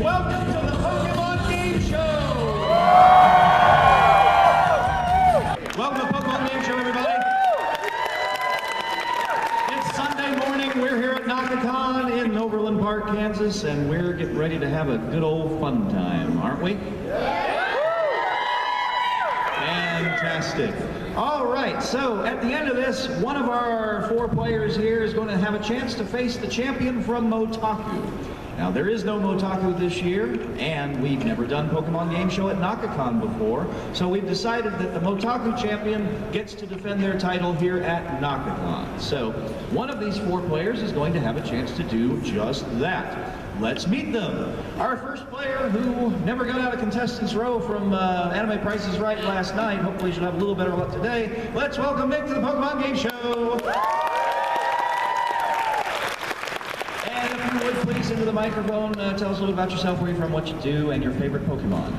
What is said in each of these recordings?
welcome to the Pokémon Game Show! Welcome to the Pokémon Game Show, everybody. It's Sunday morning. We're here at Naka-Kon in Overland Park, Kansas, and we're getting ready to have a good old fun time, aren't we? Fantastic. All right, so at the end of this, one of our 4 players here is going to have a chance to face the champion from Motaku. Now, there is no Motaku this year, and we've never done Pokemon Game Show at Naka-Kon before, so we've decided that the Motaku champion gets to defend their title here at Naka-Kon. So, one of these 4 players is going to have a chance to do just that. Let's meet them. Our first player, who never got out of contestants row from Anime Price is Right last night, hopefully she'll have a little better luck today. Let's welcome Nick to the Pokemon Game Show. And if you would please into the microphone, tell us a little about yourself, where you're from, what you do, and your favorite Pokemon.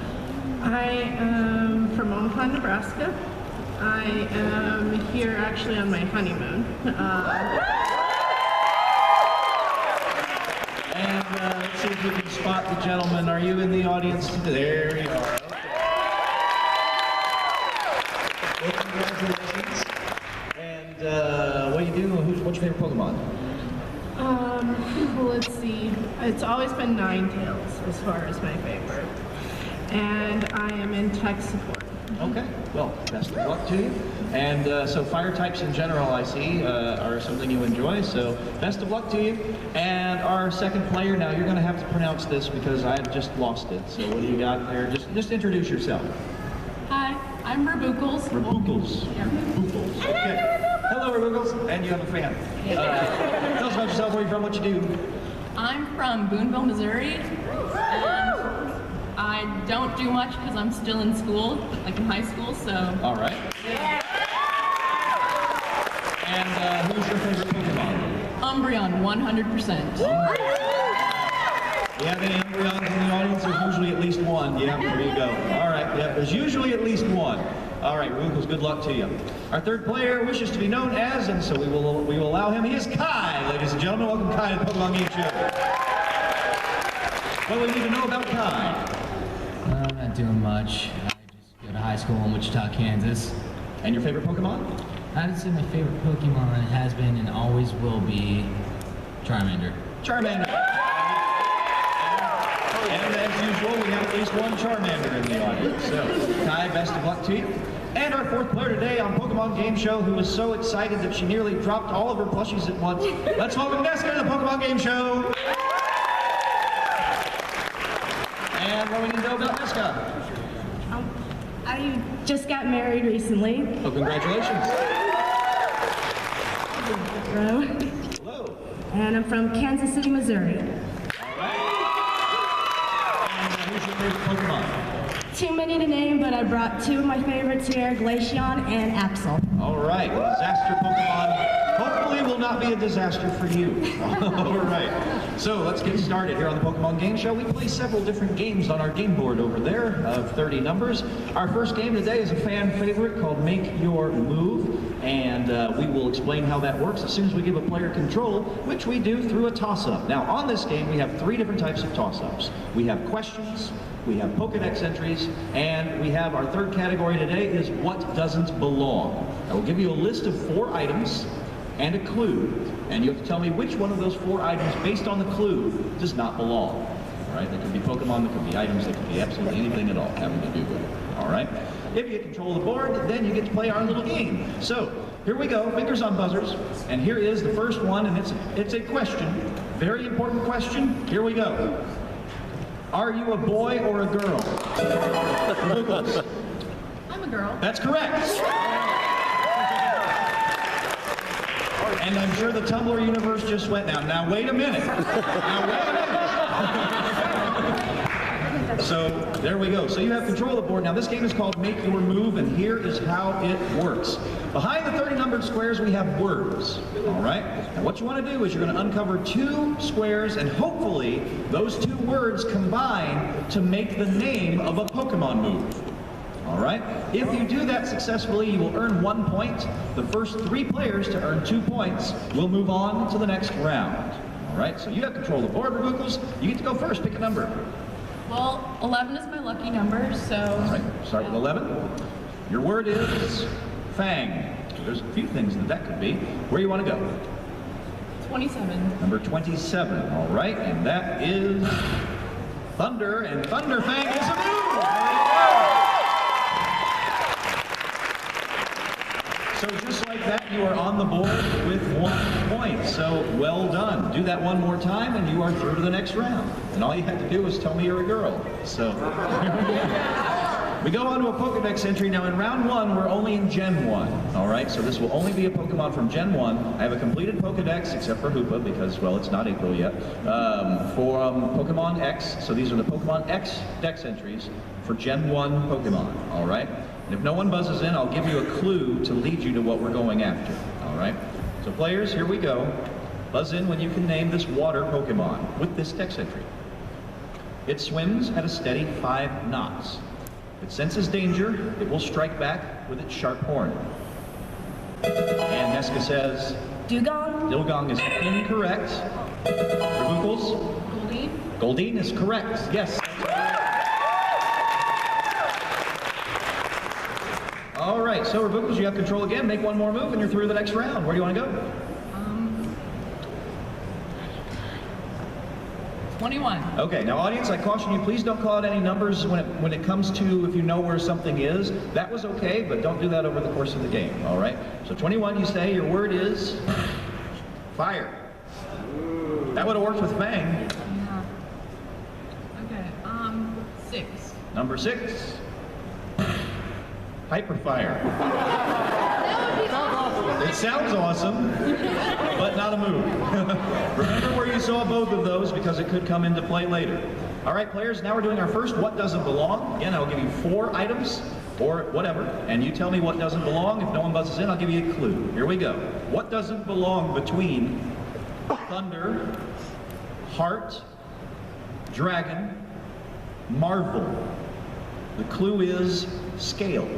I am from Omaha, Nebraska. I am here actually on my honeymoon. And let's see if we can spot the gentleman. Are you in the audience? There you are. Well, congratulations. And what do you do? What's your favorite Pokemon? Well, let's see. It's always been Ninetales as far as my favorite. And I am in tech support. Okay. Well, best of luck to you. And so fire types in general, I see, are something you enjoy, so best of luck to you. And our second player, now you're going to have to pronounce this because I've just lost it. So what do you got there? Just introduce yourself. Hi, I'm Rabookles. Rabookles. Yeah. Rabookles. Okay. Hello, Rabookles. And you have a fan. Tell us about yourself, where you're from, what you do. I'm from Boonville, Missouri, and I don't do much because I'm still in school, like in high school, so... All right. Yeah. And who's your favorite Pokemon? Umbreon, 100%. Do you have any Umbreons in the audience? There's usually at least one. Yeah, there you go. All right, yeah, there's usually at least one. All right, Rabookles, good luck to you. Our third player wishes to be known as, and so we will allow him. He is Kai, ladies and gentlemen. Welcome, Kai, to the Pokemon Game Show. What do we need to know about Kai? I'm not doing much. I just go to high school in Wichita, Kansas. And your favorite Pokemon? I would say my favorite Pokemon has been and always will be Charmander. Charmander. And as usual, we have at least one Charmander in the audience. So, Kai, best of luck to you. And our fourth player today on Pokemon Game Show, who was so excited that she nearly dropped all of her plushies at once. Let's welcome Neska to the Pokemon Game Show. And what do we need to know about Neska? I just got married recently. Oh, congratulations. Hello. Hello. And I'm from Kansas City, Missouri. All right. And who's your favorite Pokemon? Too many to name, but I brought 2 of my favorites here, Glaceon and Absol. All right, disaster Pokemon hopefully will not be a disaster for you. All right, so let's get started here on the Pokemon Game Show. We play several different games on our game board over there of 30 numbers. Our first game today is a fan favorite called Make Your Move, and we will explain how that works as soon as we give a player control, which we do through a toss-up. Now, on this game, we have 3 different types of toss-ups. We have questions, we have Pokedex entries, and we have our third category today is what doesn't belong. I will give you a list of 4 items and a clue, and you have to tell me which one of those 4 items, based on the clue, does not belong. All right, there could be Pokemon, there could be items, there could be absolutely anything at all having to do with it. All right, if you get control of the board, then you get to play our little game. So here we go, fingers on buzzers, and here is the first one, and it's a question, very important question. Here we go. Are you a boy or a girl? I'm a girl. That's correct. And I'm sure the Tumblr universe just went now. Now wait a minute. So there we go. So you have control of the board. Now this game is called Make Your Move, and here is how it works. Behind the 30 numbered squares we have words. All right? And what you want to do is you're going to uncover 2 squares, and hopefully those 2 words combine to make the name of a Pokemon move. All right? If you do that successfully, you will earn 1 point. The first 3 players to earn 2 points will move on to the next round. All right? So you have control of the board, Rabookles. You get to go first. Pick a number. Well, 11 is my lucky number, so... All right, start with 11. Your word is Fang. There's a few things that could be. Where do you want to go? 27. Number 27, all right, and that is Thunder, and Thunder Fang is a move! So just like that, you are on the board with 1 point, so well done. Do that one more time, and you are through to the next round. And all you have to do is tell me you're a girl, so... We go on to a Pokedex entry. Now in round 1, we're only in Gen 1, all right? So this will only be a Pokemon from Gen 1. I have a completed Pokedex, except for Hoopa, because, well, it's not April yet, for Pokemon X. So these are the Pokemon X Dex entries for Gen 1 Pokemon, all right? And if no one buzzes in, I'll give you a clue to lead you to what we're going after, all right? So players, here we go. Buzz in when you can name this water Pokemon with this Dex entry. It swims at a steady 5 knots. If it senses danger, it will strike back with its sharp horn. And Neska says... Dugong. Dilgong is incorrect. Rebuckles? Goldeen? Goldeen is correct, yes. All right, so Rebuckles, you have control again. Make one more move and you're through to the next round. Where do you want to go? 21. Okay, now audience, I caution you, please don't call out any numbers when it comes to if you know where something is. That was okay, but don't do that over the course of the game, all right? So 21, you say, your word is fire. That would have worked with Fang. Yeah. Okay, 6. Number 6, Hyperfire. It sounds awesome, but not a move. Remember where you saw both of those because it could come into play later. All right, players, now we're doing our first What Doesn't Belong. Again, I'll give you 4 items, or whatever, and you tell me what doesn't belong. If no one buzzes in, I'll give you a clue. Here we go. What doesn't belong between Thunder, Heart, Dragon, Marvel? The clue is scale.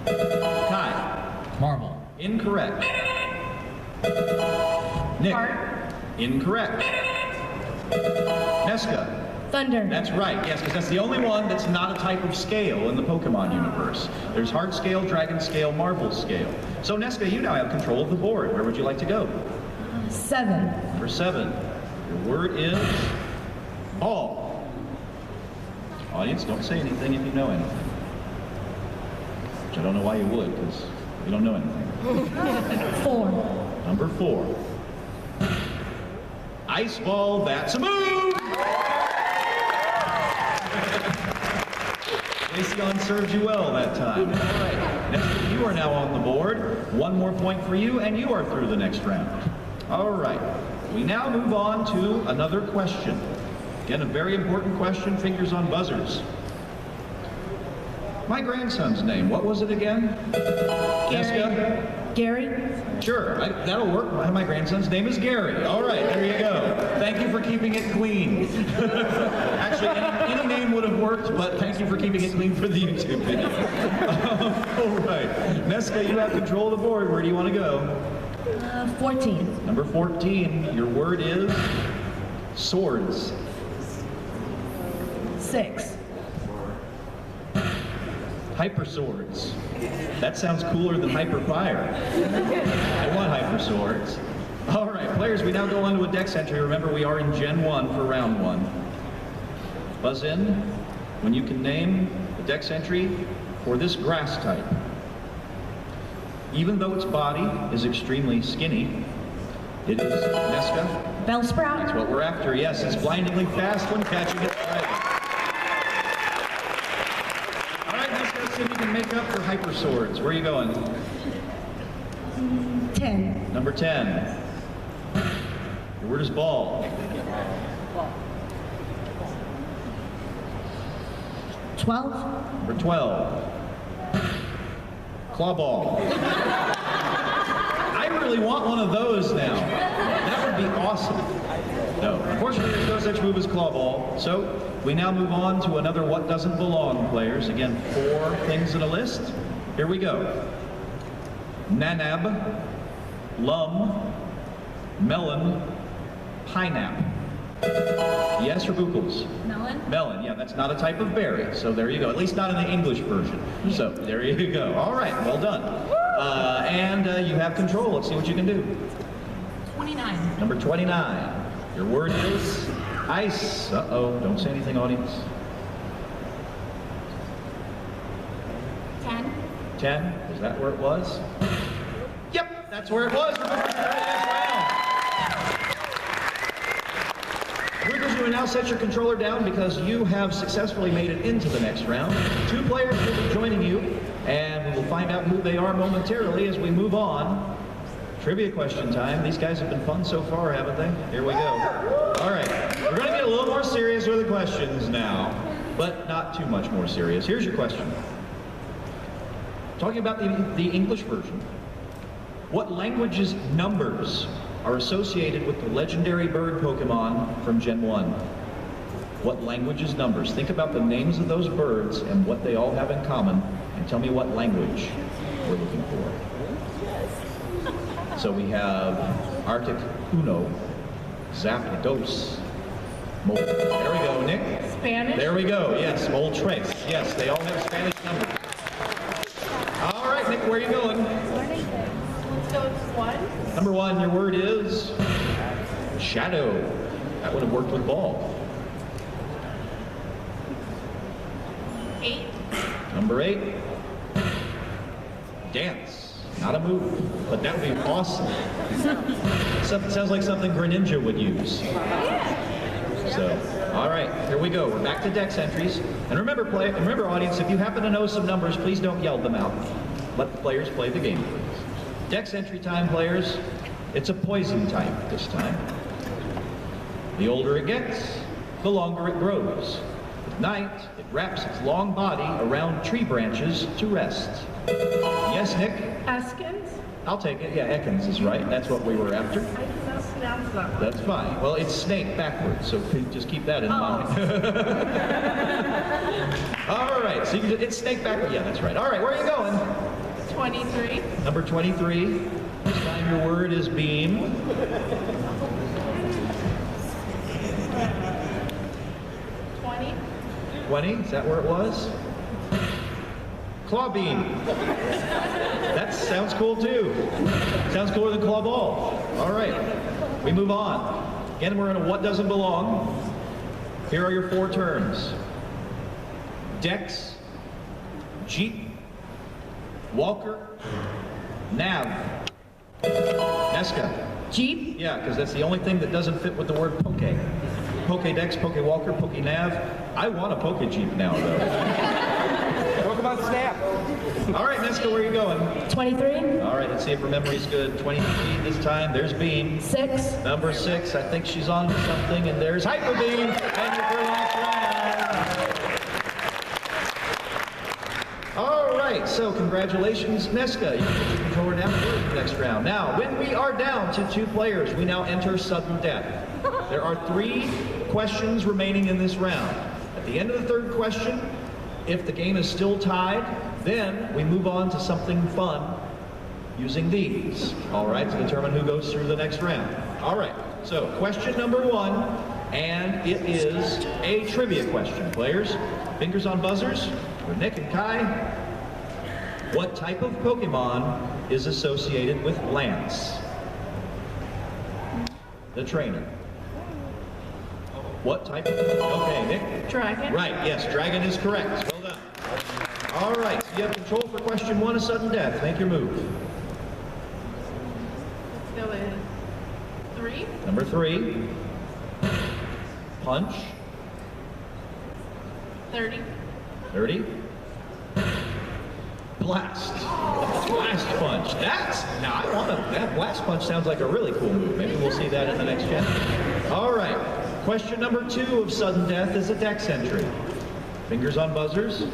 Kai. Marvel. Incorrect. Nick. Heart. Incorrect. Neska. Thunder. That's right, yes, because that's the only one that's not a type of scale in the Pokemon universe. There's Heart Scale, Dragon Scale, Marvel Scale. So Neska, you now have control of the board. Where would you like to go? 7. Number 7. Your word is ball. Audience, don't say anything if you know anything. Which I don't know why you would, because you don't know anything. 4. Number 4. Ice ball, that's a move! Glaceon served you well that time. All right. Next, you are now on the board. 1 more point for you, and you are through the next round. All right. We now move on to another question. Again, a very important question, fingers on buzzers. My grandson's name, what was it again? Jessica? Gary. Sure, that'll work. My grandson's name is Gary. All right, there you go. Thank you for keeping it clean. Actually, any name would have worked, but thank you for keeping it clean for the YouTube video. All right, Neska, you have control of the board. Where do you want to go? 14. Number 14, your word is swords. 6. Hyper swords. That sounds cooler than hyper fire. I want hyper swords. All right, players, we now go on to a dex entry. Remember, we are in Gen 1 for round 1. Buzz in when you can name the dex entry for this grass type. Even though its body is extremely skinny, it is, Neska? Bellsprout. That's what we're after. Yes, it's blindingly fast when catching it right. See if you can make up for hyper swords. Where are you going? 10. Number 10. Your word is ball. 12. Number 12. Claw ball. I really want one of those now. That would be awesome. No, unfortunately there's no such move as claw ball. So we now move on to another What Doesn't Belong, players. Again, 4 things in a list. Here we go. Nanab, Lum, Melon, Pineapple. Yes for Bookles. Melon? Melon, yeah, that's not a type of berry. So there you go. At least not in the English version. So there you go. All right, well done. And you have control. Let's see what you can do. 29. Number 29. Your word is ice. Uh-oh, don't say anything, audience. 10. 10, is that where it was? Yep, that's where it was. Groupers, you may now set your controller down because you have successfully made it into the next round. 2 players will be joining you, and we will find out who they are momentarily as we move on. Trivia question time. These guys have been fun so far, haven't they? Here we go. All right, we're going to get a little more serious with the questions now, but not too much more serious. Here's your question. Talking about the English version, what language's numbers are associated with the legendary bird Pokemon from Gen 1? What language's numbers? Think about the names of those birds and what they all have in common, and tell me what language we're looking for. So we have Arctic Uno, Zapdos, Mol. There we go, Nick. Spanish? There we go, yes, Moltres. Yes, they all have Spanish numbers. All right, Nick, where are you going? Let's go with 1. Number 1, your word is shadow. That would have worked with ball. 8. Number 8, dance. Not a move, but that would be awesome. Sounds like something Greninja would use. So, all right, here we go. We're back to Dex entries. And remember, audience, if you happen to know some numbers, please don't yell them out. Let the players play the game, please. Dex entry time, players. It's a poison type this time. The older it gets, the longer it grows. At night, it wraps its long body around tree branches to rest. Yes, Nick? Eskins? I'll take it. Yeah, Ekans is right. That's what we were after. I cannot pronounce that one. That's fine. Well, it's snake backwards, so just keep that in mind. All right, so it's snake backwards. Yeah, that's right. All right, where are you going? 23. Number 23. This time your word is beam. 20. 20, is that where it was? Claw beam. That sounds cool too. Sounds cooler than claw ball. All right, we move on. Again, we're in a what doesn't belong. Here are your 4 terms. Dex, Jeep, Walker, Nav. Neska. Jeep. Yeah, because that's the only thing that doesn't fit with the word Poke. Pokédex, Pokéwalker, Pokénav. I want a Poké Jeep now, though. Pokemon Snap. All right, Neska, where are you going? 23. All right, let's see if her memory's good. 23 this time. There's Beam. 6. Number 6, I think she's on to something, and there's Hyper Beam. And your last round. All right, so congratulations, Neska. You can put your controller down for the next round. Now, when we are down to 2 players, we now enter sudden death. There are 3 questions remaining in this round. At the end of the 3rd question, if the game is still tied, then we move on to something fun using these, all right, to determine who goes through the next round. All right, so question number 1, and it is a trivia question. Players, fingers on buzzers for Nick and Kai. What type of Pokemon is associated with Lance? The trainer. What type of... Okay, Nick? Dragon. Right, yes, dragon is correct. Well done. All right, so you have control for question 1 of sudden death. Make your move. Let's go with 3. Number 3. Punch. 30. 30. Blast. Blast punch. Now I want to, that blast punch sounds like a really cool move. Maybe we'll see that in the next gen. All right. Question number 2 of sudden death is a Dex entry. Fingers on buzzers.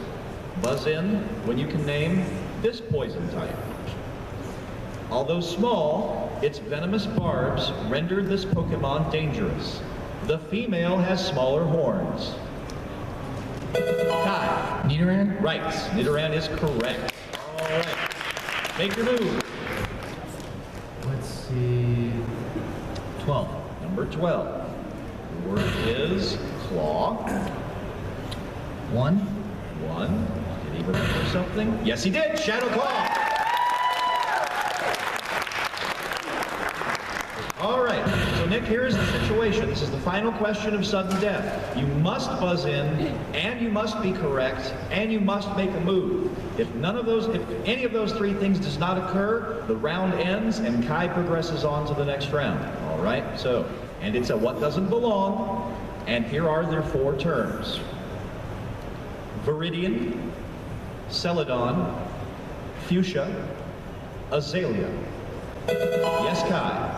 Buzz in when you can name this poison type. Although small, its venomous barbs render this Pokemon dangerous. The female has smaller horns. Kai. Nidoran? Right. Nidoran is correct. All right. Make your move. Let's see. 12. Number 12. The word is claw. One. One. Did he remember something? Yes, he did. Shadow claw. All right. So Nick, here's the situation. This is the final question of sudden death. You must buzz in, and you must be correct, and you must make a move. If any of those three things does not occur, the round ends, and Kai progresses on to the next round. All right. So, and it's a what doesn't belong, and here are their four terms: Viridian, Celadon, Fuchsia, Azalea. Yes, Kai.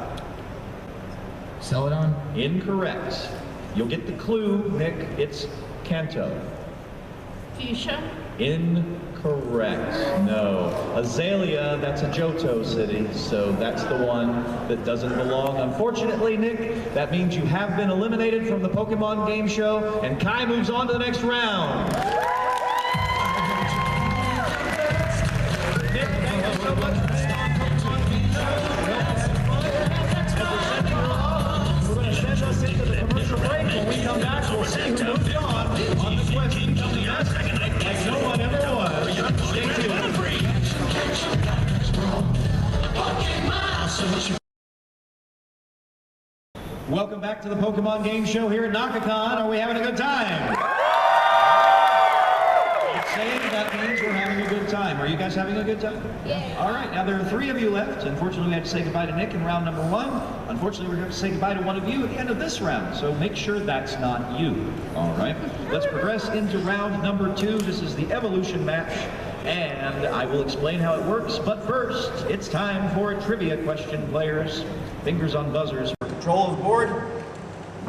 Celadon. Incorrect. You'll get the clue, Nick. It's Kanto. Fuchsia. Incorrect. No. Azalea, that's a Johto city, so that's the one that doesn't belong. Unfortunately, Nick, that means you have been eliminated from the Pokemon game show, and Kai moves on to the next round. Nick, thank you so much for being on Pokemon game show. We're going to send us into the commercial break. When we come back, we'll see who moved on the question of the best like no one ever was. Stay tuned. Welcome back to the Pokemon game show here at Naka-Kon. Are we having a good time? It's saying that means we're having a good time. Are you guys having a good time? Yeah. All right, now there are three of you left. Unfortunately, we had to say goodbye to Nick in round number one. Unfortunately, we're going to say goodbye to one of you at the end of this round, so make sure that's not you. All right, let's progress into round number two. This is the evolution match, and I will explain how it works. But first, it's time for a trivia question, players. Fingers on buzzers. For control of the board,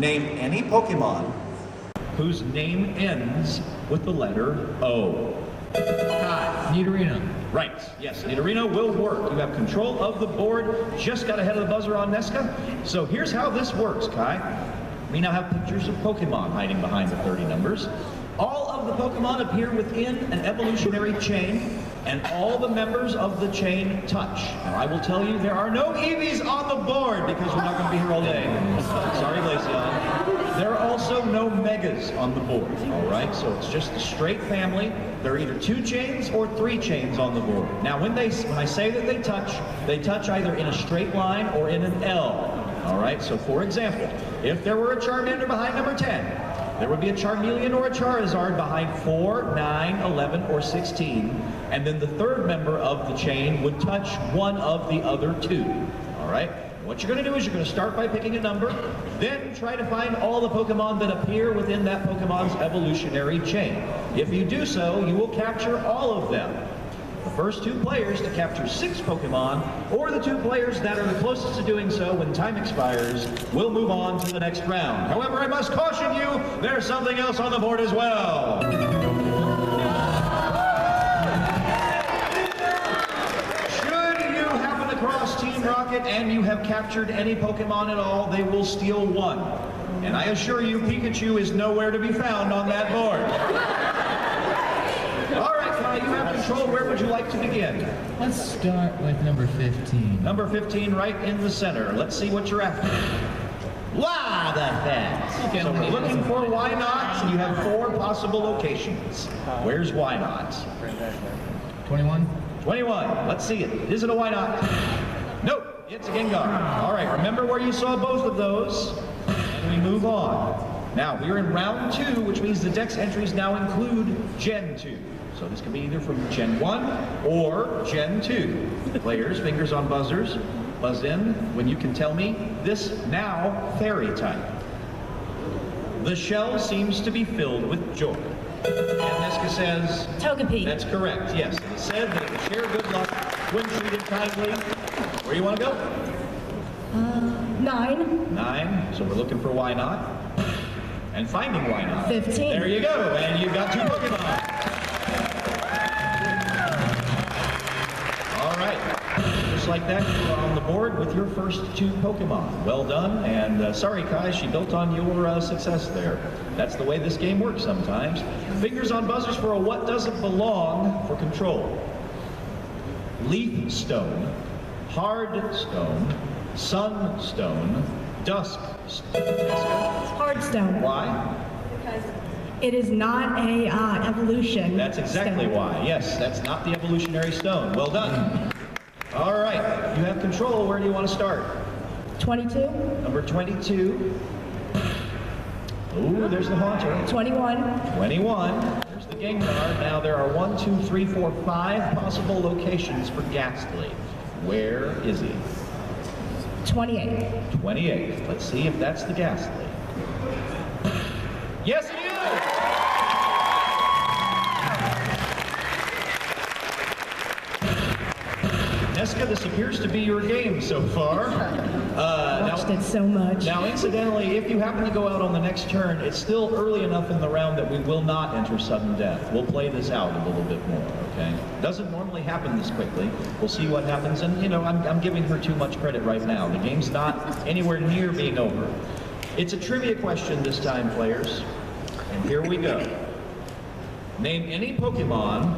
name any Pokemon whose name ends with the letter O. Kai. Nidorino. Right, yes, Nidorino will work. You have control of the board. Just got ahead of the buzzer on Nesca. So here's how this works, Kai. We now have pictures of Pokemon hiding behind the 30 numbers. All of the Pokemon appear within an evolutionary chain, and all the members of the chain touch. Now, I will tell you, there are no Eevees on the board because we're not going to be here all day. Sorry, Glaceon. There are also no Megas on the board, all right? So it's just a straight family. There are either 2 chains or 3 chains on the board. Now, when I say that they touch either in a straight line or in an L, all right? So, for example, if there were a Charmander behind number 10, there would be a Charmeleon or a Charizard behind 4, 9, 11, or 16, and then the third member of the chain would touch one of the other 2, all right? What you're going to do is you're going to start by picking a number, then try to find all the Pokemon that appear within that Pokemon's evolutionary chain. If you do so, you will capture all of them. The first 2 players to capture 6 Pokemon, or the 2 players that are the closest to doing so when time expires, will move on to the next round. However, I must caution you, there's something else on the board as well. Should you happen to cross Team Rocket and you have captured any Pokemon at all, they will steal 1. And I assure you, Pikachu is nowhere to be found on that board. You have control. Where would you like to begin? Let's start with number 15. Number 15, right in the center. Let's see what you're after. Wow, that's so we're looking for why not, and you have 4 possible locations. Where's why not? 21. 21. Let's see it. Is it a why not? Nope, it's a Gengar. All right, remember where you saw both of those, and we move on. Now, we're in round 2, which means the Dex entries now include Gen 2. So this can be either from Gen 1 or Gen 2. Players, fingers on buzzers, buzz in when you can tell me this now fairy type. The shell seems to be filled with joy. And Nesca says... Togepi. That's correct, yes. It is said that it will share good luck when treated kindly. Where do you want to go? 9. 9, so we're looking for why not. And finding why not. 15. There you go, and you've got 2 Pokemon. All right, just like that, you're on the board with your first 2 Pokemon. Well done, and sorry, Kai, she built on your success there. That's the way this game works sometimes. Fingers on buzzers for a what doesn't belong for control. Leaf Stone, Hard Stone, Sunstone, Dusk Neska? Hardstone. Why? It is not a evolution. That's exactly stone. why. Yes, that's not the evolutionary stone. Well done. All right, you have control. Where do you want to start? 22, Number 22. Ooh, there's the haunter. 21, 21. There's the Gengar. Now there are 1, 2, 3, 4, 5 possible locations for Ghastly. Where is he? 28. 28. Let's see if that's the Ghastly. Yes, it is! Neska, this appears to be your game so far. Watched it so much. Now, incidentally, if you happen to go out on the next turn, it's still early enough in the round that we will not enter sudden death. We'll play this out a little bit more, okay? Doesn't normally happen this quickly. We'll see what happens, and you know, I'm giving her too much credit right now. The game's not anywhere near being over. It's a trivia question this time, players, and here we go. Name any Pokemon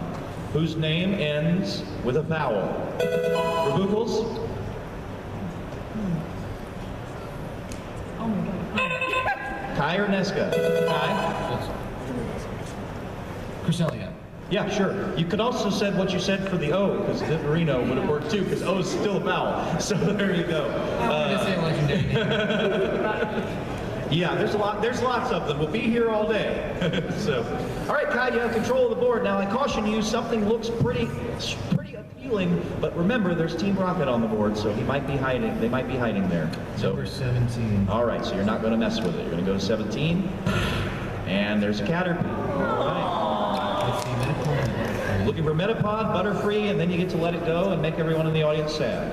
whose name ends with a vowel. Rebuckles? Oh my god. Kai or Neska? Kai? Cresselia. Yeah, sure. You could also said what you said for the O, because Viverino would have worked too, because O is still a vowel. So there you go. I'm gonna say legendary. Yeah, there's lots of them. We'll be here all day. So, all right, Kai, you have control of the board. Now, I caution you, something looks pretty appealing, but remember, there's Team Rocket on the board, so he might be hiding. They might be hiding there. So, Number 17. all right, so you're not going to mess with it. You're going to go to 17, and there's a Caterpie. All right. Let's see, Metapod. Looking for Metapod, Butterfree, and then you get to let it go and make everyone in the audience sad.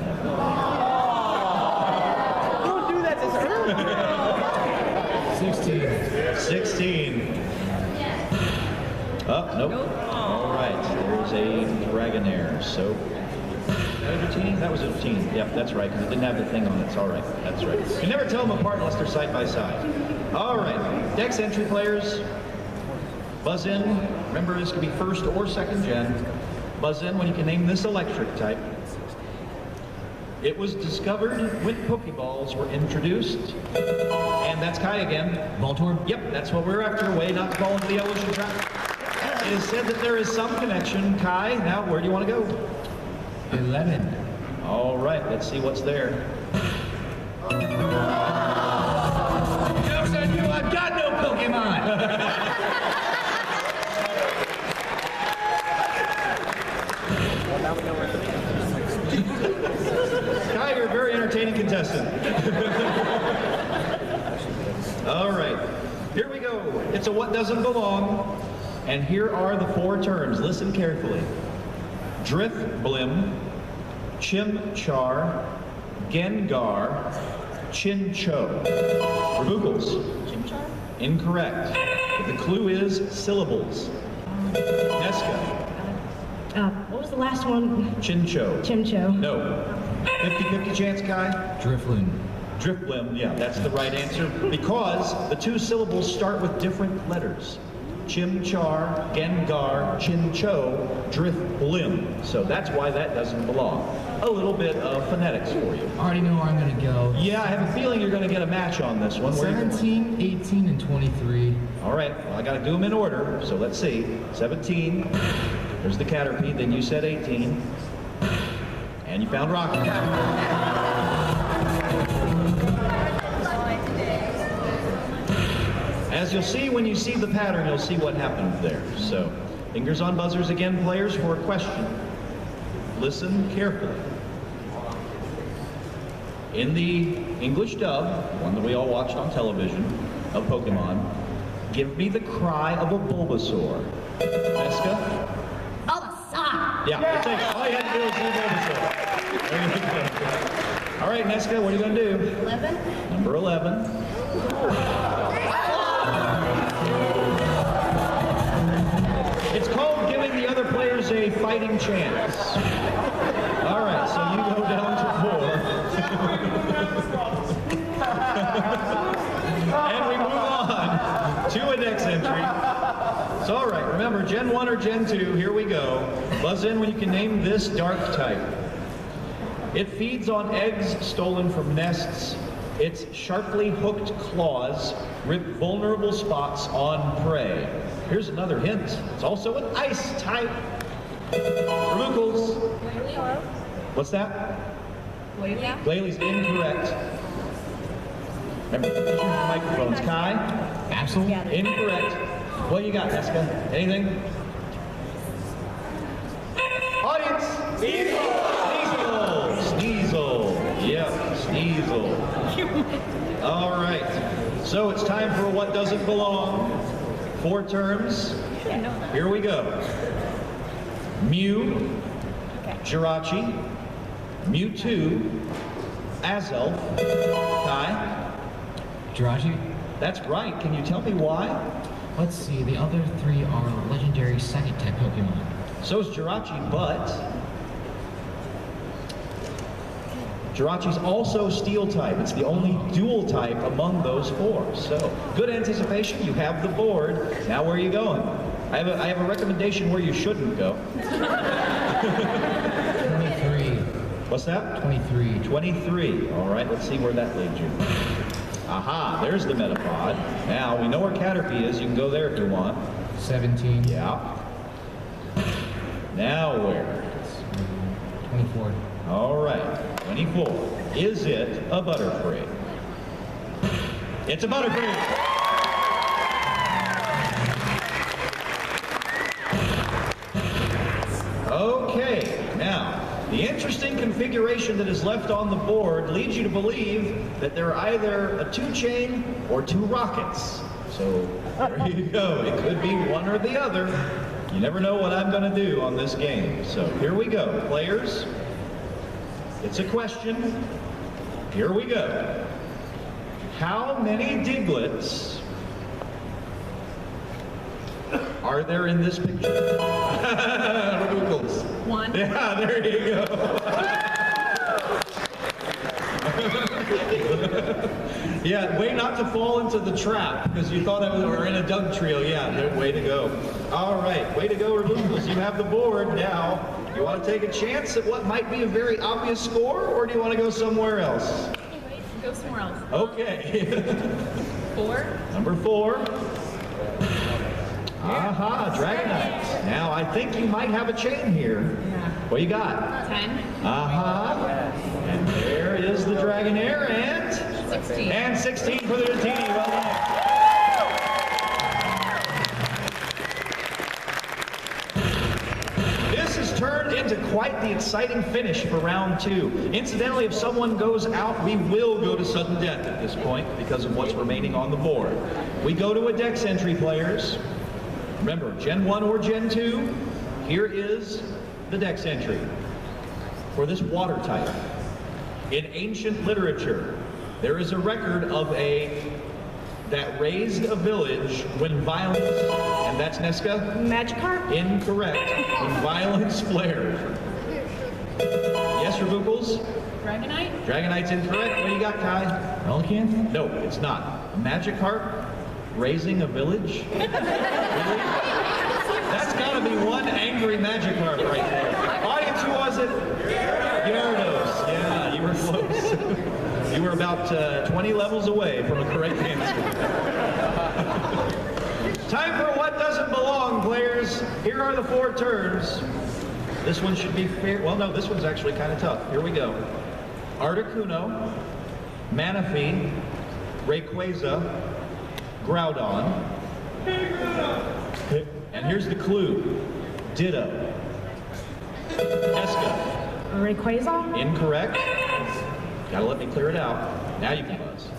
Don't do that this early. 16. 16. Oh, nope. All right, there's a Dragonair. So, that was 15? That was 15. Yep, that's right, because it didn't have the thing on it. It's all right. That's right. You can never tell them apart unless they're side by side. All right, Dex entry players. Buzz in. Remember, this could be first or second gen. Buzz in when you can name this electric type. It was discovered when Pokeballs were introduced. And that's Kai again. Voltorb? Yep, that's what we're after. Way not to fall into the evolution trap. It is said that there is some connection. Kai, now where do you want to go? 11. All right, let's see what's there. Jokes on you, I've got no Pokemon! Kai, you're a very entertaining contestant. All right, here we go. It's a what doesn't belong. And here are the 4 terms. Listen carefully. Drifblim, Chimchar, Gengar, Chinchou. Rebuckles. Chimchar? Incorrect. But the clue is syllables. Neska. What was the last one? Chinchou. Chimcho. No. 50-50 chance, Kai? Drifloon. Drifblim, yeah, that's the right answer, because the 2 syllables start with different letters. Chimchar, Gengar, Chinchou, Drifblim. So that's why that doesn't belong. A little bit of phonetics for you. I already know where I'm gonna go. Yeah, I have a feeling you're going to get a match on this one. Where you going? 17, 18, and 23. All right, well, I got to do them in order, so let's see. 17, there's the Caterpie, then you said 18, and you found Rocket. As you'll see when you see the pattern, you'll see what happened there. So, fingers on buzzers again, players, for a question. Listen carefully. In the English dub, one that we all watched on television, of Pokemon, give me the cry of a Bulbasaur. Neska? Bulbasaur! Yeah, that's it. All you had to do was say Bulbasaur. There you go. All right, Neska, what are you going to do? 11. Number 11. It's called giving the other players a fighting chance. All right, so you go down to 4. And we move on to a next entry. So all right, remember, Gen 1 or Gen 2, here we go. Buzz in when you can name this dark type. It feeds on eggs stolen from nests Its sharply hooked claws rip vulnerable spots on prey. Here's another hint. It's also an ice type. Rebucles. What's that? Glalie. Incorrect. Remember, use your microphones. Kai? Absol? Incorrect. What you got, Neska? Anything? Audience! Sneasel! Sneasel! Yep, Sneasel. All right. So it's time for What Doesn't Belong. 4 terms. Here we go. Mew, Jirachi, Mewtwo, Azelf, Kai. Jirachi? That's right. Can you tell me why? Let's see, the other 3 are legendary second type Pokemon. So is Jirachi, but Jirachi's also steel type. It's the only dual type among those 4. So good anticipation. You have the board. Now where are you going? I have a recommendation where you shouldn't go. 23. What's that? 23. 23. All right, let's see where that leads you. Aha, there's the Metapod. Now, we know where Caterpie is. You can go there if you want. 17. Yeah. Now where? 24. All right, 24. Is it a Butterfree? It's a Butterfree. Okay, now, the interesting configuration that is left on the board leads you to believe that they're either a 2-chain or 2 rockets. So, there you go. It could be one or the other. You never know what I'm going to do on this game. So, here we go. Players, it's a question. Here we go. How many Digletts are there in this picture? Googles. 1. Yeah, there you go. Yeah, way not to fall into the trap, because you thought we were in a Doug trio. Yeah, way to go. All right, way to go, Rebucles. You have the board now. You want to take a chance at what might be a very obvious score, or do you want to go somewhere else? Go somewhere else. Okay. 4. Number 4. Aha, Dragonite. Now, I think you might have a chain here. What you got? 10. Aha. And there is the Dragonair, and 16. And 16 for the Ratini. Well done. This has turned into quite the exciting finish for round 2. Incidentally, if someone goes out, we will go to sudden death at this point because of what's remaining on the board. We go to a Dex entry, players. Remember, Gen 1 or Gen 2, here is the Dex entry for this water type. In ancient literature, there is a record of that raised a village when violence, and that's Neska? Magikarp? Incorrect. When violence flared. Yes, Rebucles? Dragonite? Dragonite's incorrect. What do you got, Kai? Relicanth? No, it's not. A Magikarp raising a village? Really? That's got to be one angry Magikarp right there. Audience, who was it? Gyarados. Yeah, you were close. You were about 20 levels away from a correct answer. Time for What Doesn't Belong, players. Here are the 4 turns. This one should be fair. Well, no, this one's actually kind of tough. Here we go. Articuno, Manaphy, Rayquaza, Groudon. And here's the clue. Ditto. Eska. Rayquaza? Incorrect. Gotta let me clear it out. Now you can buzz.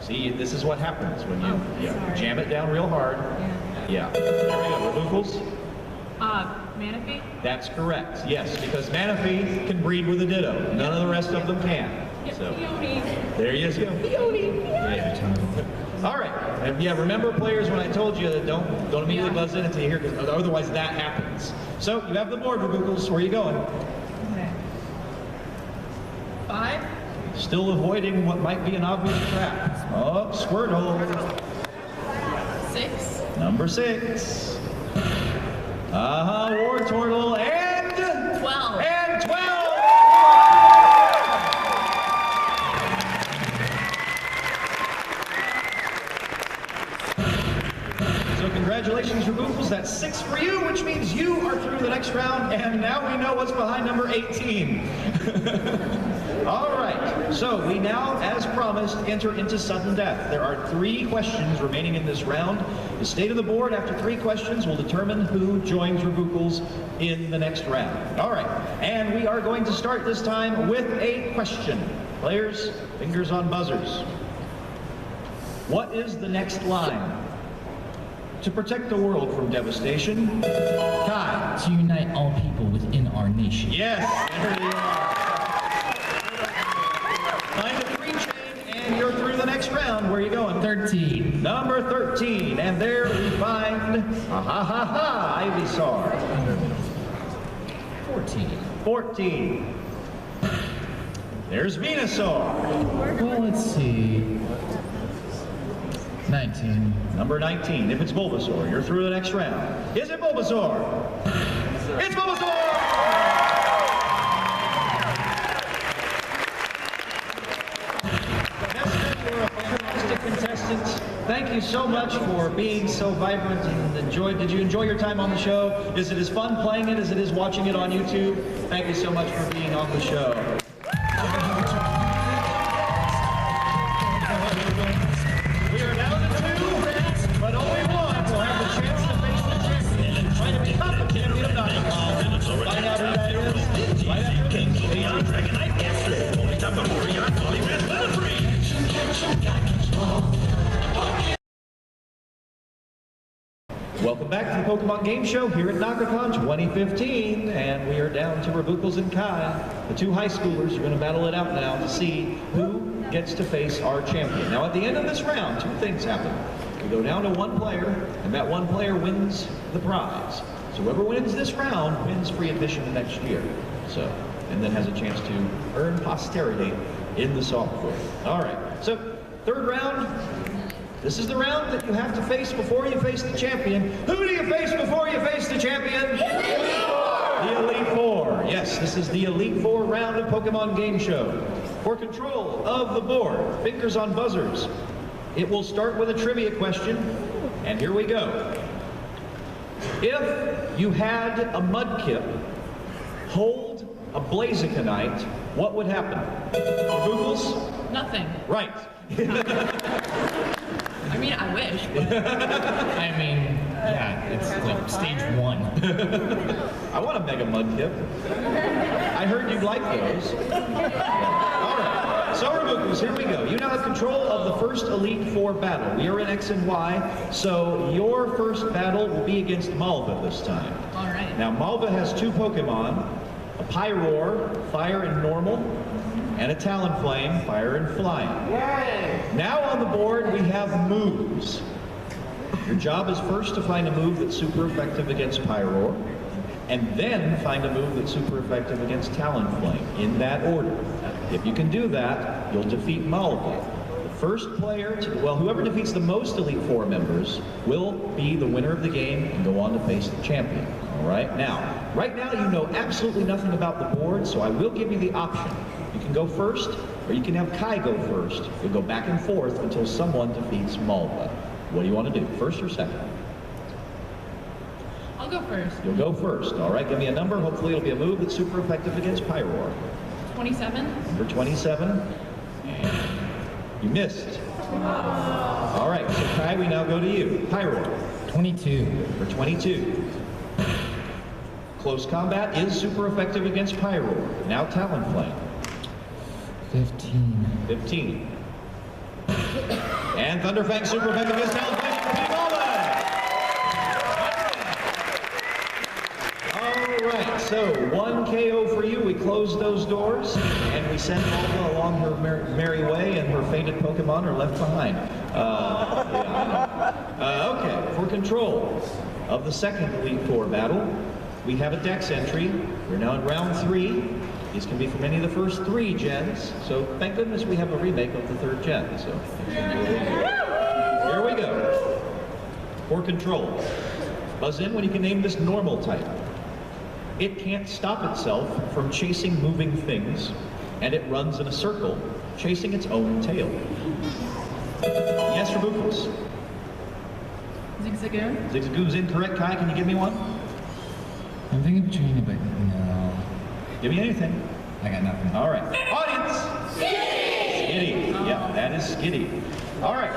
See, this is what happens when you jam it down real hard. Yeah. There we go. Rebucles? Manaphy? That's correct. Yes, because Manaphy can breed with a Ditto. None of the rest of them can. So there you go. Yeah. All right. And yeah, remember, players, when I told you that don't immediately buzz in until you hear, because otherwise that happens. So you have the board, Rebucles. Where are you going? Okay. 5. Still avoiding what might be an obvious trap. Oh, Squirtle. 6. Number 6. War Turtle, and 12. And 12! Congratulations, Removals. That's 6 for you, which means you are through the next round, and now we know what's behind number 18. All right, so we now, as promised, enter into sudden death. There are 3 questions remaining in this round. The state of the board after 3 questions will determine who joins Revucals in the next round. All right, and we are going to start this time with a question. Players, fingers on buzzers. What is the next line? To protect the world from devastation. Kai. To unite all people within our nation. Yes, there you are. Find a 3 chain, and you're through the next round. Where are you going? 13. Number 13, and there we find Ivysaur. 14. 14. There's Venusaur. Well, let's see. 19. Number 19. If it's Bulbasaur, you're through the next round. Is it Bulbasaur? It's Bulbasaur! You're a fantastic contestant. Thank you so much for being so vibrant and enjoyed. Did you enjoy your time on the show? Is it as fun playing it as it is watching it on YouTube? Thank you so much for being on the show. We are down to 2, but only one will have the chance to face the champion. Trying to become the champion of Naka-Kon. Find out who that is right after Welcome back to the Pokemon Game Show here at Naka-Kon 2015, and we are down to Revucals and Kai. The 2 high schoolers are going to battle it out now to see who gets to face our champion. Now at the end of this round, 2 things happen. We go down to 1 player, and that 1 player wins the prize. So whoever wins this round wins free admission next year. So, and then has a chance to earn posterity in the software. All right, so 3rd round. This is the round that you have to face before you face the champion. Who do you face before you face the champion? The Elite Four. Yes, this is the Elite Four round of Pokemon Game Show. For control of the board, fingers on buzzers. It will start with a trivia question, and here we go. If you had a Mudkip hold a Blazikenite, what would happen? Googles? Nothing. Right. I mean, I wish, but I mean, yeah, it's like stage 1. I want a Mega Mudkip. I heard you'd like those. All right. So, Revucals, here we go. You now have control of the first Elite Four battle. We are in X and Y, so your first battle will be against Malva this time. all right. Now, Malva has 2 Pokemon, a Pyroar, Fire and Normal, and a Talonflame, Fire and Flying. Now on the board, we have moves. Your job is first to find a move that's super effective against Pyroar, and then find a move that's super effective against Talonflame, in that order. If you can do that, you'll defeat Malva. The first player to, well, whoever defeats the most Elite Four members will be the winner of the game and go on to face the champion. All right? Now, right now you know absolutely nothing about the board, so I will give you the option. You can go first, or you can have Kai go first. You'll go back and forth until someone defeats Malva. What do you want to do, first or second? I'll go first. You'll go first. All right, give me a number. Hopefully it'll be a move that's super effective against Pyroar. 27. Number 27. And you missed. All right, so Kai, we now go to you. Pyroar. 22. Number 22. Close combat is super effective against Pyroar. Now Talonflame. 15. 15. And Thunderfang super effective against Talonflame. All right, so 1 KO for you. We close those doors, and we send Malva along her merry way, and her fated Pokemon are left behind. Okay, for control of the second Elite Four battle, we have a Dex entry. We're now in round 3. These can be from any of the first 3 gens, so thank goodness we have a remake of the 3rd gen. So here we go. For control, buzz in when you can name this normal type. It can't stop itself from chasing moving things, and it runs in a circle, chasing its own tail. Yes, Revucals. Zigzagoon. Zigzagoon's incorrect. Kai, can you give me one? I'm thinking between it, but no. Give me anything. I got nothing. All right. Audience! Skitty. Yep, that is Skitty. All right.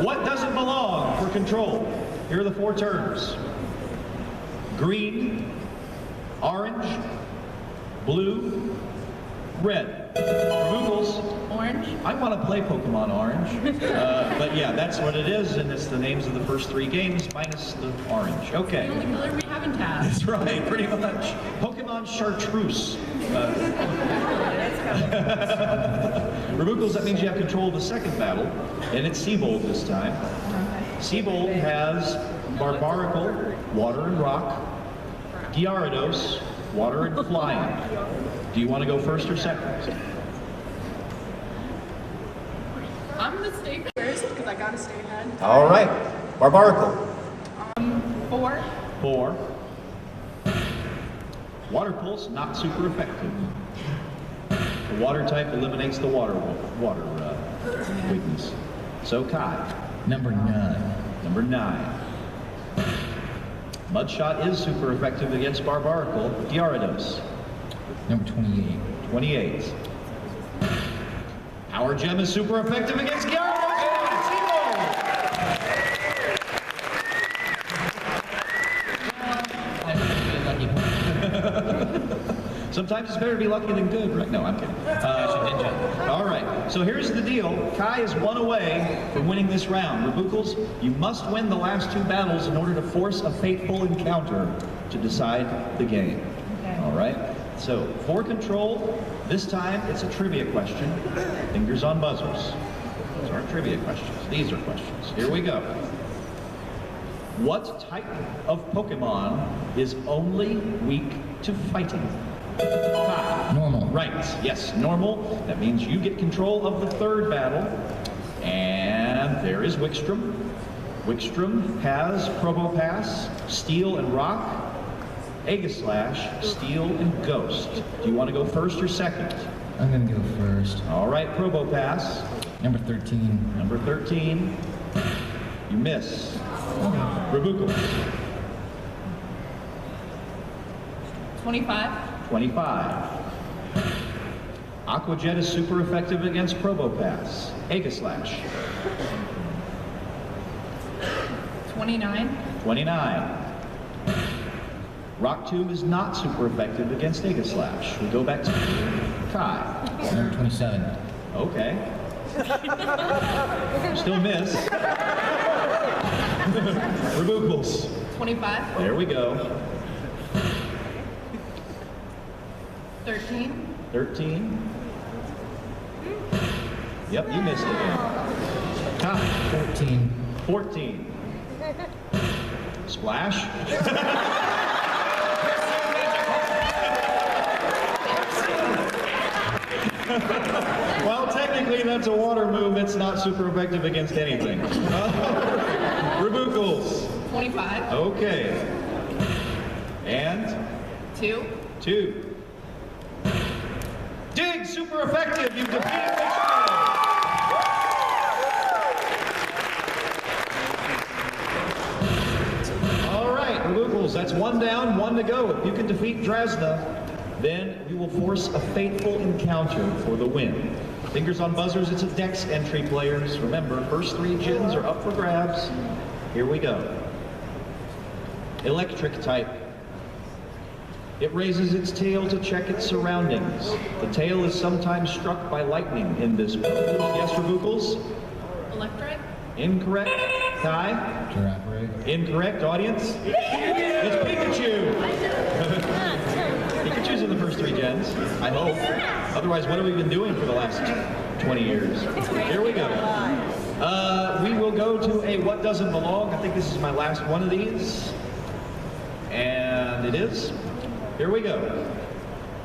What doesn't belong for control? Here are the 4 terms. Green, orange, blue, red. Googles. Orange. I want to play Pokemon Orange. But yeah, that's what it is, and it's the names of the first 3 games minus the orange. Okay. The only color we haven't had. That's right, pretty much. Pokemon Chartreuse. Rebucles, that means you have control of the second battle, and it's Seabold this time. Seabold has Barbaracle, water and rock, Gyarados, water and flying. Do you want to go first or second? I'm gonna stay first because I gotta stay ahead. All right, Barbaracle. 4. 4. Water Pulse, not super effective. The water type eliminates the water weakness. So Kai. Number 9. Number 9. Mudshot is super effective against Barbaracle. Gyarados. Number 28. 28. Power Gem is super effective against Gyarados. Sometimes it's better to be lucky than good, right? No, I'm kidding. All right, so here's the deal. Kai is 1 away from winning this round. Rebucles, you must win the last 2 battles in order to force a fateful encounter to decide the game. Okay. All right, so for control, this time it's a trivia question. Fingers on buzzers. Those aren't trivia questions. These are questions. Here we go. What type of Pokemon is only weak to fighting? Kai. Normal. Right, yes, normal. That means you get control of the 3rd battle. And there is Wickstrom. Wickstrom has Probopass, Steel and Rock, Aegislash, Steel and Ghost. Do you want to go first or second? I'm gonna go first. All right, Probopass. Number 13. Number 13. You miss. Rebucles. 25. 25. Aqua Jet is super effective against Probopass. Aegislash. 29. 29. Rock Tomb is not super effective against Aegislash. We go back to Kai. Number 27. Okay. Still miss. Rebucles. 25. There we go. 13. 13. Yep, you missed it. Kai. 14. 14. Splash. Well, technically that's a water move. It's not super effective against anything. Rebucles. 25. Okay. And 2. 2. Dig, super effective. You've defeated the All right, Rebucles, that's 1 down, 1 to go. If you can defeat Drasna, then you will force a fateful encounter for the win. Fingers on buzzers, it's a Dex entry, players. Remember, first 3 gens are up for grabs. Here we go. Electric type. It raises its tail to check its surroundings. The tail is sometimes struck by lightning in this book. Yes, Rebucles? Electric. Incorrect. Kai? Giraffere. Incorrect. Audience? It's Pikachu. Pikachu's in the first 3 gens, I hope. Otherwise, what have we been doing for the last 20 years? Here we go. We will go to a what doesn't belong. I think this is my last one of these. And it is. Here we go.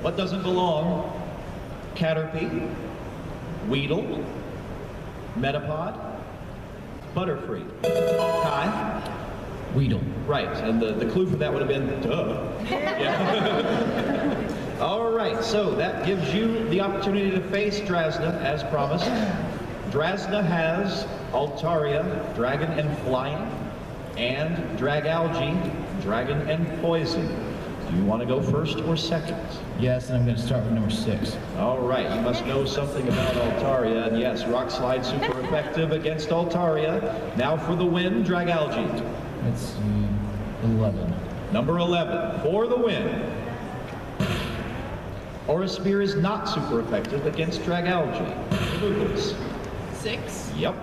What doesn't belong? Caterpie, Weedle, Metapod, Butterfree. Kai? Weedle. Right, and the clue for that would have been, duh. Yeah. All right, so that gives you the opportunity to face Drasna, as promised. Drasna has Altaria, Dragon and Flying, and Dragalge, Dragon and Poison. Do you want to go first or second? Yes, and I'm going to start with number 6. All right, you must know something about Altaria, and yes, Rock Slide super effective against Altaria. Now for the win, Dragalge. Let's see, 11. Number 11, for the win. Aura Spear is not super effective against Dragalge. The Boogles. 6 Yep.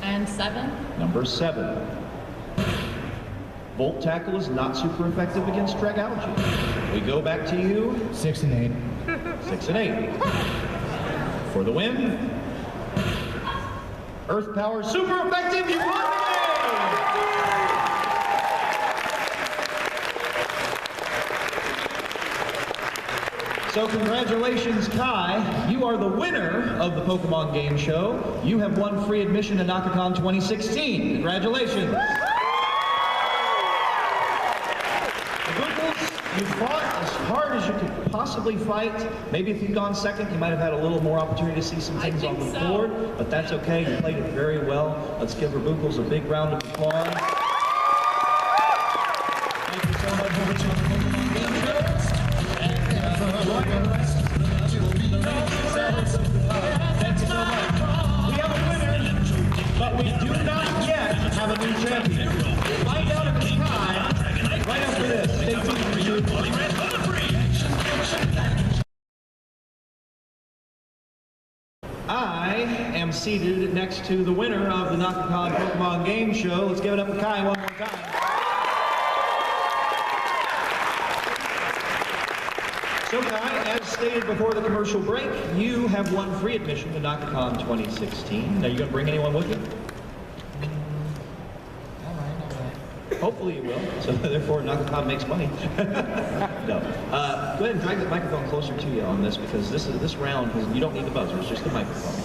and 7. Number 7. Volt Tackle is not super effective against Dragalge. We go back to you. 6 and 8. 6 and 8. For the win. Earth Power super effective. You won the game! So congratulations, Kai. You are the winner of the Pokemon Game Show. You have won free admission to Naka-Kon 2016. Congratulations. You fought as hard as you could possibly fight. Maybe if you'd gone second, you might have had a little more opportunity to see some things on the board, but that's okay. You played it very well. Let's give Rabuckles a big round of applause. Thank you so much for watching the Pokemon Game Show. Thank you so much. We have a winner, but we do not yet have a new champion. Find out if it's time right after this. Stay tuned for you. I am seated next to the winner of the Naka-Kon Pokemon Game Show. Let's give it up for Kai one more time. So Kai, as stated before the commercial break, you have won free admission to Naka-Kon 2016. Are you going to bring anyone with you? Hopefully you will, so therefore Naka-Kon makes money. No. Go ahead and drag the microphone closer to you on this, because this round, you don't need the buzzer, it's just the microphone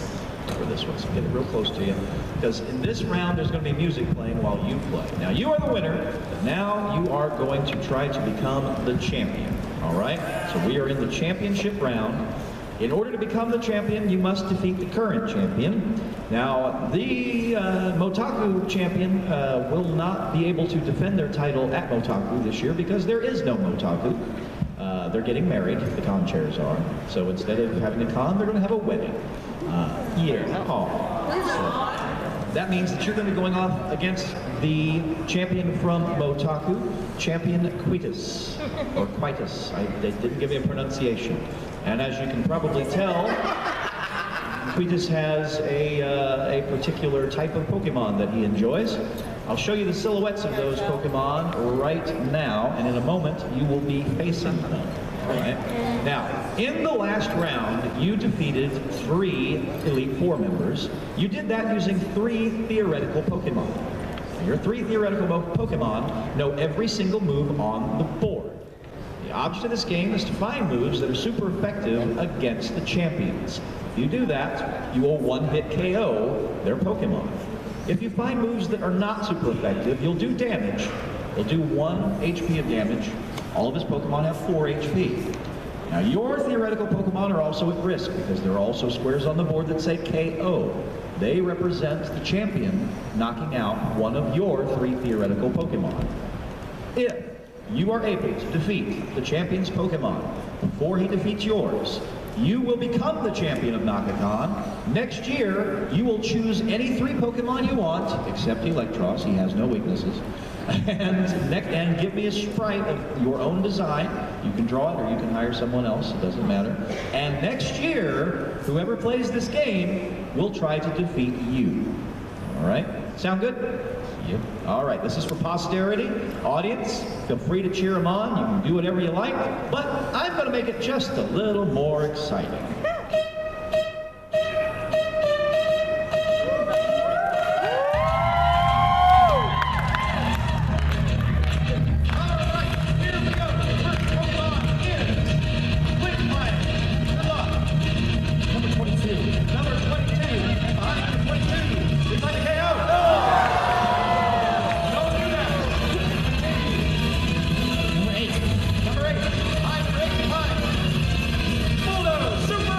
for this one. So get it real close to you, because in this round there's going to be music playing while you play. Now you are the winner, but now you are going to try to become the champion. All right? So we are in the championship round. In order to become the champion, you must defeat the current champion. Now, the Motaku champion will not be able to defend their title at Motaku this year because there is no Motaku. They're getting married, the con chairs are. So instead of having a con, they're going to have a wedding. So that means that you're going to be going off against the champion from Motaku, Champion Quitus, or Quitus. They didn't give me a pronunciation. And as you can probably tell, Quitus has a particular type of Pokemon that he enjoys. I'll show you the silhouettes of those Pokemon right now, and in a moment you will be facing them. All right? Now, in the last round, you defeated 3 Elite Four members. You did that using 3 theoretical Pokemon. Your 3 theoretical Pokemon know every single move on the board. The object of this game is to find moves that are super effective against the champions. If you do that, you will one-hit KO their Pokemon. If you find moves that are not super effective, you'll do damage. You'll do 1 HP of damage. All of his Pokemon have 4 HP. Now your theoretical Pokemon are also at risk because there are also squares on the board that say KO. They represent the champion knocking out one of your 3 theoretical Pokemon. If you are able to defeat the champion's Pokemon before he defeats yours, you will become the champion of Naka-Kon. Next year, you will choose any 3 Pokemon you want, except Electros, he has no weaknesses, and give me a sprite of your own design. You can draw it or you can hire someone else, it doesn't matter. And next year, whoever plays this game will try to defeat you. All right? Sound good? Yep. All right, this is for posterity. Audience, feel free to cheer them on. You can do whatever you like, but I'm going to make it just a little more exciting. Super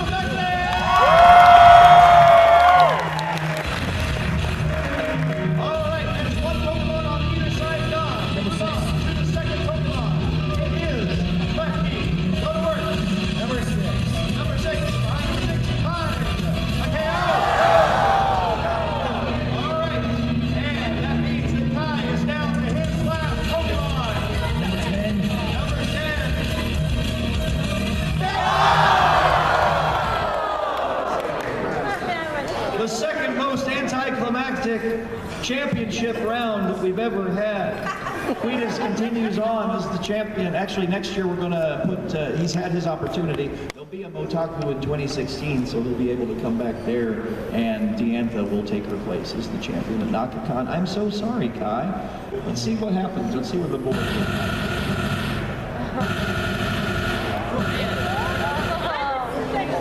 championship round that we've ever had. Queenis continues on as the champion. Actually, next year we're going to put, he's had his opportunity. There'll be a Motaku in 2016, so he'll be able to come back there, and Diantha will take her place as the champion at Naka-Kon. I'm so sorry, Kai. Let's see what happens. Let's see where the board goes.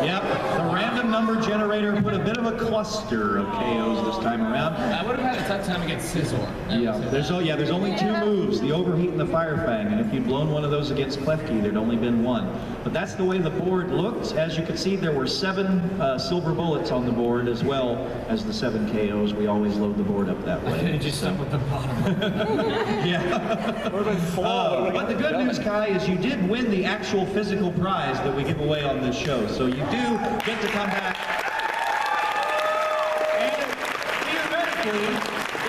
Yep, the random number generator put a bit of a cluster of KOs this time around. I would have had a tough time against Scizor. There's only two moves, the Overheat and the Fire Fang, and if you'd blown one of those against Klefki, there'd only been one. But that's the way the board looked. As you can see, there were 7 silver bullets on the board, as well as the 7 KOs. We always load the board up that way. It just stuck with the bottom. Yeah. But the good news, Kai, is you did win the actual physical prize that we give away on this show. So you do get to come back. And theoretically,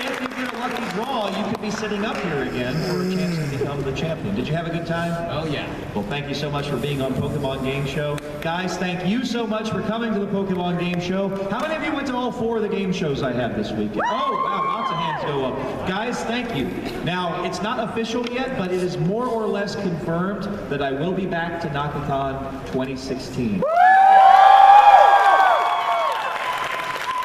if you get a lucky draw, you could be sitting up here again for a chance to become the champion. Did you have a good time? Oh, yeah. Well, thank you so much for being on Pokemon Game Show. Guys, thank you so much for coming to the Pokemon Game Show. How many of you went to all 4 of the game shows I had this weekend? Oh, wow, lots of hands go up. Guys, thank you. Now, it's not official yet, but it is more or less confirmed that I will be back to Naka-Kon 2016.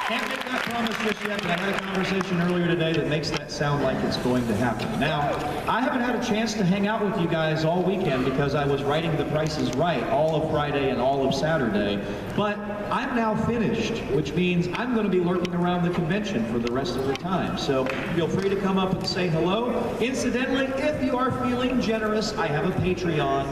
Can't make that promise just yet, but I had a conversation earlier today that makes that sound like it's going to happen. Now, I haven't had a chance to hang out with you guys all weekend because I was writing The Price is Right all of Friday and all of Saturday, but I'm now finished, which means I'm going to be lurking around the convention for the rest of the time. So feel free to come up and say hello. Incidentally, if you are feeling generous, I have a Patreon.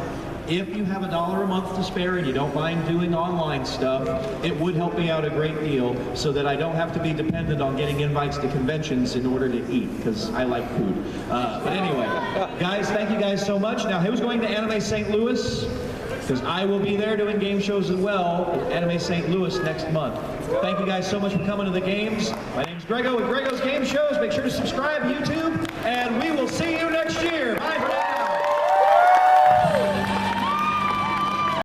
If you have $1 a month to spare and you don't mind doing online stuff, it would help me out a great deal so that I don't have to be dependent on getting invites to conventions in order to eat, because I like food. But anyway, guys, thank you guys so much. Now, who's going to Anime St. Louis? Because I will be there doing game shows as well at Anime St. Louis next month. Thank you guys so much for coming to the games. My name's Greggo with Greggo's Game Shows. Make sure to subscribe to YouTube, and we will see you next year.